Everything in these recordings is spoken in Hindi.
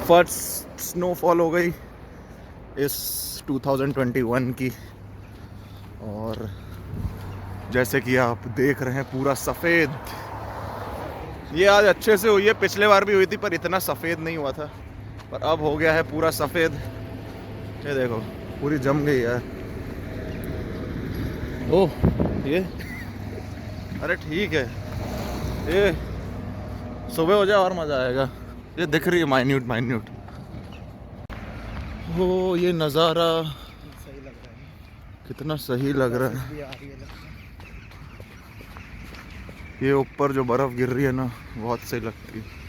फर्स्ट स्नोफॉल हो गई इस 2021 की, और जैसे कि आप देख रहे हैं पूरा सफ़ेद। ये आज अच्छे से हुई है, पिछले बार भी हुई थी पर इतना सफ़ेद नहीं हुआ था, पर अब हो गया है पूरा सफ़ेद। ये देखो पूरी जम गई है। ओह ये, अरे ठीक है, ये सुबह हो जाए और मज़ा आएगा। ये दिख रही है माइन्यूट माइन्यूट। हो ये नज़ारा सही लग रहा है, कितना सही लग रहा है। भी आ रही है। ये ऊपर जो बर्फ़ गिर रही है ना, बहुत सही लगती है।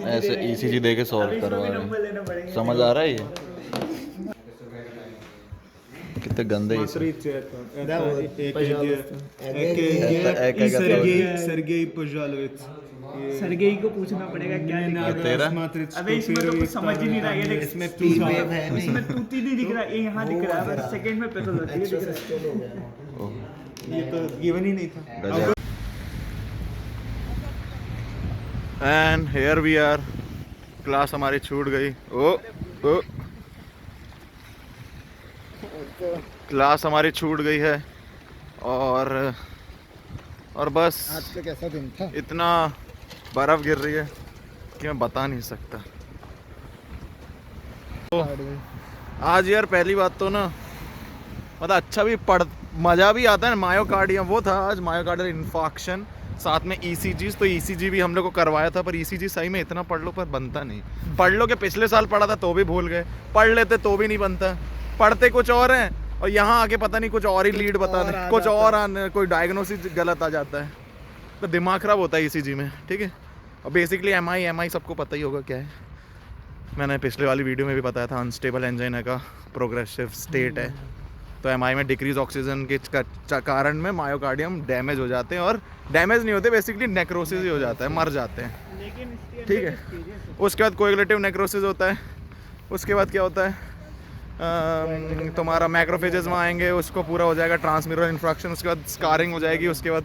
ऐसे ECG दे के सॉल्व करवा रहे हैं। समझ आ रहा है ये कितने गंदे सरगेई को पूछना पड़ेगा क्या दिखा तेरा। अबे इसमें तो कुछ समझ ही नहीं रहा है। इसमें पी वेव है नहीं, इसमें तूती नहीं दिख रहा, ये यहाँ दिख रहा है, सेकंड में पैथोलॉजी दिख रहा है। ये तो गिवन ही नहीं था। And here we are, class हमारी छूट गई। ओ क्लास हमारी छूट गई है, और बस आज का कैसा दिन था? इतना बर्फ़ गिर रही है कि मैं बता नहीं सकता। तो आज यार पहली बात तो ना मतलब अच्छा भी मज़ा भी आता है। मायोकार्डियम वो था आज, मायोकार्डियल इन्फार्क्शन, साथ में ECGs। तो ECG भी हम लोग को करवाया था, पर ECG सही में इतना पढ़ लो पर बनता नहीं। पढ़ लो कि पिछले साल पढ़ा था तो भी भूल गए, पढ़ लेते तो भी नहीं बनता। पढ़ते कुछ और हैं और यहाँ आके पता नहीं कुछ और ही लीड बता दें, कुछ और आने, कोई डायग्नोसिस गलत आ जाता है, तो दिमाग ख़राब होता है ECG में। ठीक है, और बेसिकली MI सबको पता ही होगा क्या है। मैंने पिछले वाली वीडियो में भी बताया था, अनस्टेबल एंजाइना का प्रोग्रेसिव स्टेट है। तो MI में डिक्रीज ऑक्सीजन के कारण में मायोकार्डियम डैमेज हो जाते हैं, और डैमेज नहीं होते, बेसिकली नेक्रोसिस ही हो जाता है, मर जाते हैं। ठीक है, उसके बाद कोएगुलेटिव नेक्रोसिस होता है। उसके बाद क्या होता है, तुम्हारा मैक्रोफेजेस में आएंगे, उसको पूरा हो जाएगा ट्रांसम्यूरल इन्फ्रैक्शन। उसके बाद स्कारिंग हो जाएगी, उसके बाद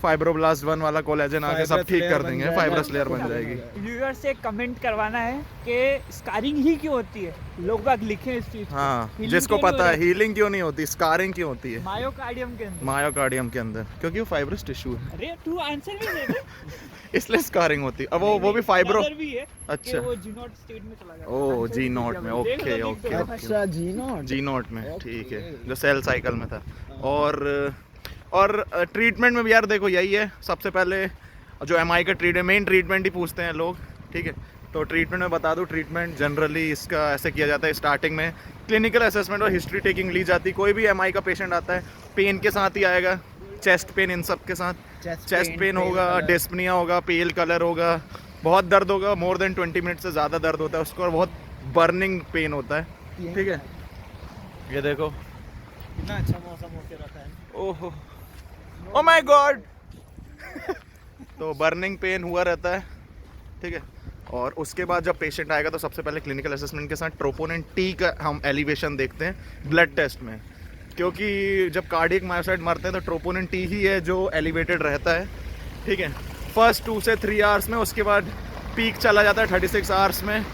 फाइब्रोब्लास्ट 1 वाला कोलेजन आके सब ठीक कर देंगे, फाइब्रस लेयर बन जाएगी। व्यूअर से कमेंट करवाना है कि स्कारिंग ही क्यों होती है, लोग बाग लिखें इस चीज। हाँ, जिसको पता है हीलिंग क्यों नहीं होती, स्कारिंग क्यों होती है मायोकार्डियम के अंदर। मायोकार्डियम के अंदर, क्योंकि वो फाइब्रस टिश्यू है, अरे तू आंसर भी दे दे। इसलिए स्कारिंग होती है। अब वो भी फाइब्रो, भी है अच्छा, कि वो G0 स्टेट में चला जाता है। ओ आंसर भी G0 दिया में, मैंने। देख ओके लो, ओके देख लो। ओके, G0 G0 में, ठीक है, जो सेल साइकिल में था। और ट्रीटमेंट में भी यार देखो यही है। सबसे पहले जो MI का मेन ट्रीटमेंट ही पूछते हैं लोग। ठीक है, तो ट्रीटमेंट में बता दूं, ट्रीटमेंट जनरली इसका ऐसे किया जाता है, स्टार्टिंग में क्लिनिकल असेसमेंट और हिस्ट्री टेकिंग ली जाती है। कोई भी MI का पेशेंट आता है, पेन के साथ ही आएगा, चेस्ट पेन, इन सब के साथ चेस्ट पेन होगा, डिस्पनिया होगा, पेल कलर होगा, बहुत दर्द होगा, मोर देन 20 मिनट से ज़्यादा दर्द होता है उसको, और बहुत बर्निंग पेन होता है। ठीक है, ये देखो कितना अच्छा मौसम होके रखा है। ओहो, ओ माय गॉड। तो बर्निंग पेन हुआ रहता है। ठीक है, और उसके बाद जब पेशेंट आएगा तो सबसे पहले क्लिनिकल असेसमेंट के साथ ट्रोपोनिन T का हम एलिवेशन देखते हैं ब्लड टेस्ट में, क्योंकि जब कार्डियक मायोसाइट मरते हैं तो ट्रोपोनिन T ही है जो एलिवेटेड रहता है। ठीक है, फर्स्ट 2 से 3 आवर्स में, उसके बाद पीक चला जाता है 36 आवर्स में,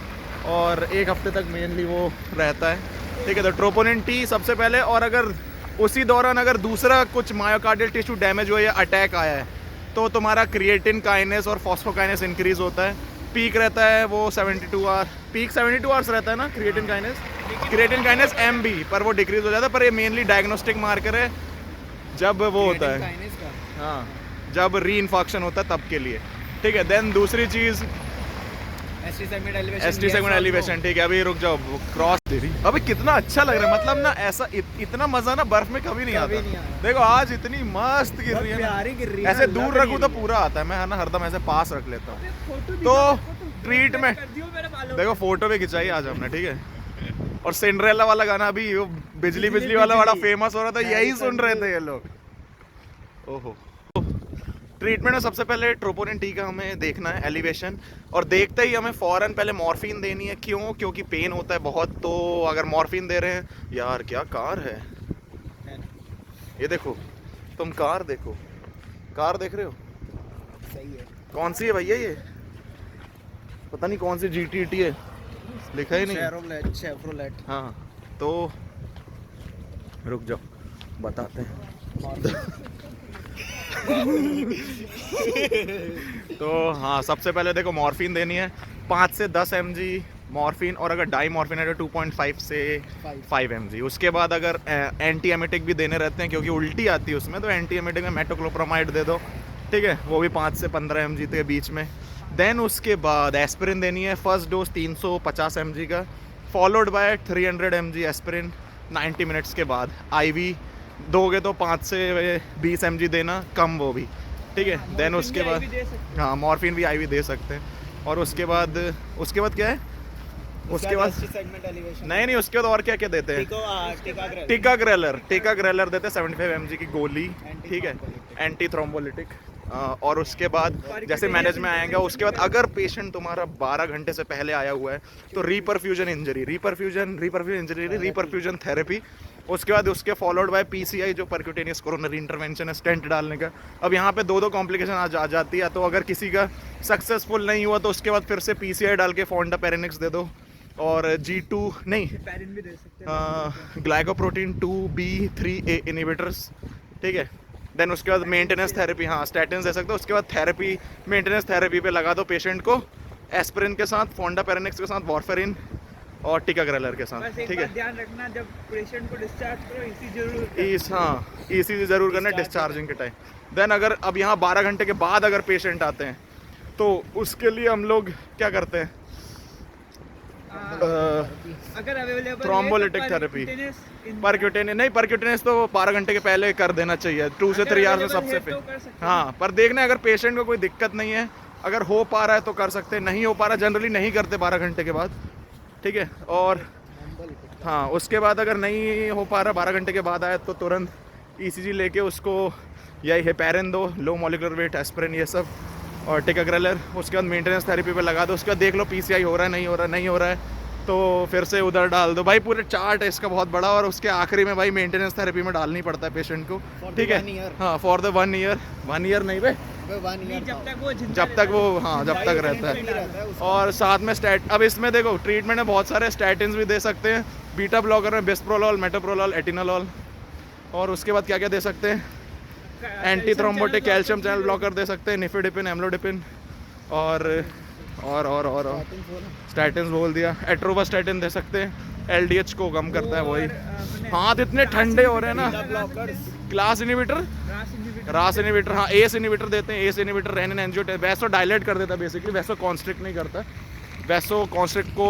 और 1 हफ्ते तक मेनली वो रहता है। ठीक है, तो ट्रोपोनिन T सबसे पहले, और अगर उसी दौरान अगर दूसरा कुछ मायोकार्डियल टिश्यू डैमेज हुआ या अटैक आया है तो तुम्हारा क्रिएटिन काइनेस और फॉस्फोकाइनेस इंक्रीज होता है। पीक रहता है वो 72 आवर, पीक 72 आवर्स रहता है ना क्रिएटिन काइनेस MB, पर वो डिक्रीज हो जाता है। पर ये मेनली डायग्नोस्टिक मार्कर है जब वो होता है, हाँ, जब री इन्फॉक्शन होता है तब के लिए, ठीक है। देन दूसरी चीज़ ST सेगमेंट एलिवेशन, ठीक है। अभी रुक जाओ, क्रॉस दे रही। अभी कितना अच्छा लग रहा है, मतलब ना ऐसा इतना मजा ना बर्फ में कभी नहीं आता। देखो आज इतनी मस्त गिर रही है ना, ऐसे दूर रखूं तो पूरा आता है, मैं है ना हरदम ऐसे पास रख लेता हूँ। तो ट्रीटमेंट देखो, फोटो भी खिंचाई आज हमने, ठीक है। और सिंड्रेला वाला गाना अभी वो बिजली वाला बड़ा फेमस हो रहा था, यही सुन रहे थे ये लोग। ओहो, ट्रीटमेंट में सबसे पहले ट्रोपोनिन टी का हमें देखना है एलिवेशन, और देखते ही हमें फ़ौरन पहले मॉर्फिन देनी है। क्यों? क्योंकि पेन होता है बहुत, तो अगर मॉर्फिन दे रहे हैं, यार क्या कार है ये, देखो तुम कार देखो, कार देख रहे हो, सही है। कौन सी है भैया ये? पता नहीं कौन सी GT है, लिखा ही नहीं। शेवरोलेट। हाँ, तो रुक जाओ बताते हैं। तो हाँ, सबसे पहले देखो मॉर्फिन देनी है 5 से 10 mg मॉर्फिन, और अगर डाई मॉर्फिन है तो 2.5 से 5 mg। उसके बाद अगर एंटी एमिटिक भी देने रहते हैं क्योंकि उल्टी आती है उसमें, तो एंटी एमिटिक में मेटोक्लोप्रामाइड दे दो, ठीक है, वो भी 5 से 15 mg के बीच में। देन उसके बाद एस्पिरिन देनी है, फर्स्ट डोज 350 mg का, followed by 300 mg aspirin 90 minutes के बाद। IV दोगे तो 5 से 20 mg देना, कम वो भी, ठीक है। देन उसके बाद हाँ, मॉर्फिन भी IV दे सकते हैं। और उसके बाद क्या है उसके बाद? नहीं, उसके बाद और क्या क्या देते हैं? टिका ग्रेलर देते हैं 75 mg की गोली, ठीक है, एंटी थ्रोम्बोलिटिक। और उसके बाद जैसे मैनेज में आएगा, उसके बाद अगर पेशेंट तुम्हारा 12 घंटे से पहले आया हुआ है तो रीपरफ्यूजन थेरेपी। उसके बाद उसके फॉलोड बाय PCI जो परक्यूटेनियस कोरोनरी इंटरवेंशन है, स्टेंट डालने का। अब यहाँ पे दो कॉम्प्लिकेशन आ जाती है, तो अगर किसी का सक्सेसफुल नहीं हुआ तो उसके बाद फिर से PCI डाल के फोंडापेरेनिक्स दे दो, और G2 नहीं, ग्लाइकोप्रोटीन 2B3A इनिबिटर्स, ठीक है। देन उसके बाद मेंटेनेंस थेरेपी, हाँ स्टैटिन दे सकते हो। उसके बाद थेरेपी, मेंटेनेंस थेरेपी पे लगा दो पेशेंट को एस्पिरिन के साथ, फोंडापेरेनिक्स के साथ, वॉरफेरिन और टिकाग्रेलर के साथ, ठीक है। ध्यान रखना जब पेशेंट को डिस्चार्ज करो, ECG जरूर करना डिस्चार्जिंग के टाइम। देन अगर अब यहाँ 12 घंटे के बाद अगर पेशेंट आते हैं तो उसके लिए हम लोग क्या करते हैं? अगर अवेलेबल थ्रोम्बोलिटिक थेरेपी, परक्यूटेनियस तो 12 घंटे के पहले कर देना चाहिए, 2 से 3 आवर्स में सबसे पहले। हाँ, पर देखना अगर पेशेंट को कोई दिक्कत नहीं है, अगर हो पा रहा है तो कर सकते हैं, नहीं हो पा रहा जनरली नहीं करते 12 घंटे के बाद, ठीक है। और हाँ, उसके बाद अगर नहीं हो पा रहा 12 घंटे के बाद आए तो तुरंत ECG लेके उसको या हेपेरिन दो, लो मॉलिक्यूलर वेट एस्पिरिन, ये सब, और टिकाग्रेलर। उसके बाद मेंटेनेंस थेरेपी पे लगा दो। उसके बाद देख लो PCI हो रहा है, नहीं हो रहा है तो फिर से उधर डाल दो भाई। पूरे चार्ट है इसका बहुत बड़ा, और उसके आखिरी में भाई मेंटेनेंस थेरेपी में डालनी पड़ता है पेशेंट को, ठीक है। हाँ, फॉर द 1 ईयर, 1 ईयर नहीं भाई, जब तक रहता है। और साथ में अब इसमें देखो ट्रीटमेंट में बहुत सारे स्टैटिन्स भी दे सकते हैं, बीटा ब्लॉकर में बिस्प्रोलॉल, मेटोप्रोलॉल, एटिनोलॉल। और उसके बाद क्या क्या दे सकते हैं? Anti thrombotic calcium channel blocker दे सकते हैं, निफेडिपिन, एम्लोडिपिन, और स्टैटिन्स बोल दिया, एट्रोवास्टैटिन दे सकते हैं, LDH को कम करता है वही। हाथ इतने ठंडे हो रहे हैं ना। क्लास इनिबिटर, रास इनिबिटर, हाँ एस इनिबिटर देते हैं, S inhibitor renin angiotensin, vaso dilate कर देता है बेसिकली, वैसो कॉन्स्ट्रिक्ट नहीं करता, वैसो कॉन्स्ट्रिक्ट को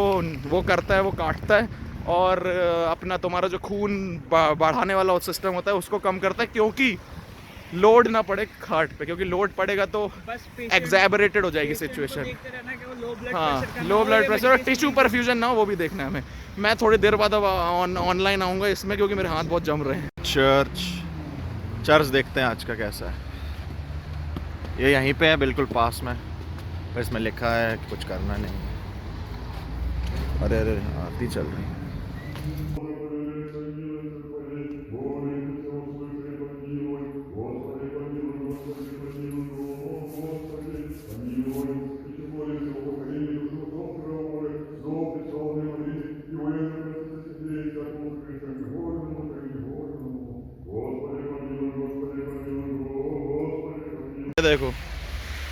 वो करता है, वो काटता है, और अपना तुम्हारा जो खून बढ़ाने वाला सिस्टम होता है उसको कम करता है, क्योंकि लोड ना पड़े हार्ट पे, क्योंकि लोड पड़ेगा तो एग्जैबरेटेड हो जाएगी सिचुएशन। हाँ, लो ब्लड प्रेशर और टिश्यू परफ्यूजन ना हो, वो भी देखना है हमें। मैं थोड़ी देर बाद अब ऑनलाइन आऊँगा इसमें, क्योंकि मेरे हाथ बहुत जम रहे हैं। चर्च देखते हैं आज का कैसा है। ये यहीं पे है बिल्कुल पास में, पर इसमें लिखा है कि कुछ करना नहीं है। अरे आरती चल रही है। देखो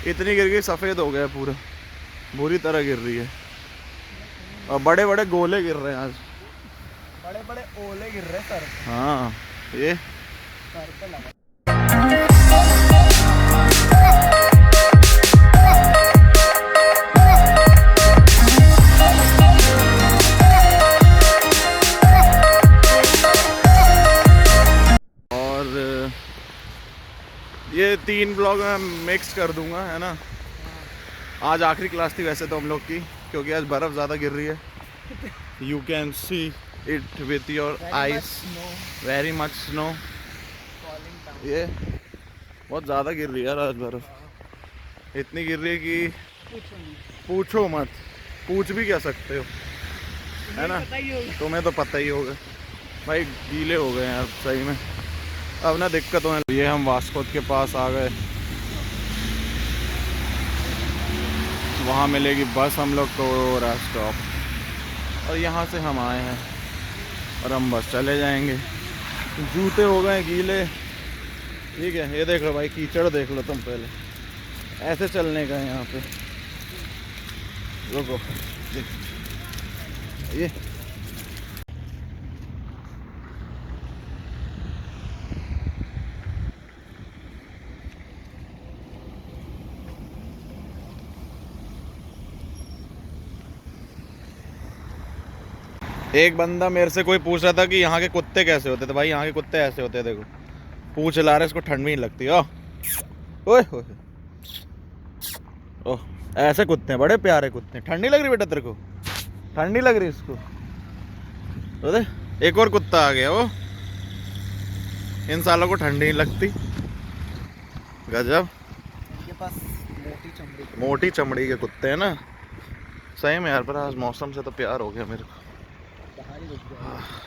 इतनी गिर गई, सफ़ेद हो गया पूरा, बुरी तरह गिर रही है। और बड़े बड़े गोले गिर रहे हैं आज। बड़े बड़े ओले गिर रहे सर हाँ ये सर पे लगा। और ये 3 ब्लॉग मैं मिक्स कर दूंगा, है ना। आज आखिरी क्लास थी वैसे तो हम लोग की, क्योंकि आज बर्फ़ ज़्यादा गिर रही है। You can see it with your eyes, very much snow. ये बहुत ज़्यादा गिर रही है यार आज बर्फ़, इतनी गिर रही है कि पूछो मत, पूछ भी क्या सकते हो, है ना। तुम्हें तो पता ही होगा भाई, गीले हो गए यार सही में। अब ना दिक्कत होने लगी है। हम वास्कोट के पास आ गए, वहाँ मिलेगी बस हम लोग को और स्टॉप, और यहाँ से हम आए हैं और हम बस चले जाएंगे। जूते हो गए गीले, ठीक है। ये देख लो भाई, कीचड़ देख लो तुम पहले, ऐसे चलने का है यहाँ पे। रुको ये एक बंदा मेरे से कोई पूछ रहा था कि यहाँ के कुत्ते कैसे होते, तो भाई यहाँ के कुत्ते ऐसे होते हैं, देखो पूछ ला रहे, इसको ठंड भी नहीं लगती। ओए ओह ऐसे कुत्ते हैं, बड़े प्यारे कुत्ते हैं। ठंड नहीं लग रही बेटा तेरे को? ठंड नहीं लग रही इसको? तो दे, एक और कुत्ता आ गया। वो इन सालों को ठंड नहीं लगती, गजब। इनके पास मोटी चमड़ी के कुत्ते हैं ना, सही में यार। पर आज मौसम से तो प्यार हो गया मेरे को। बाहर ही रुक गया।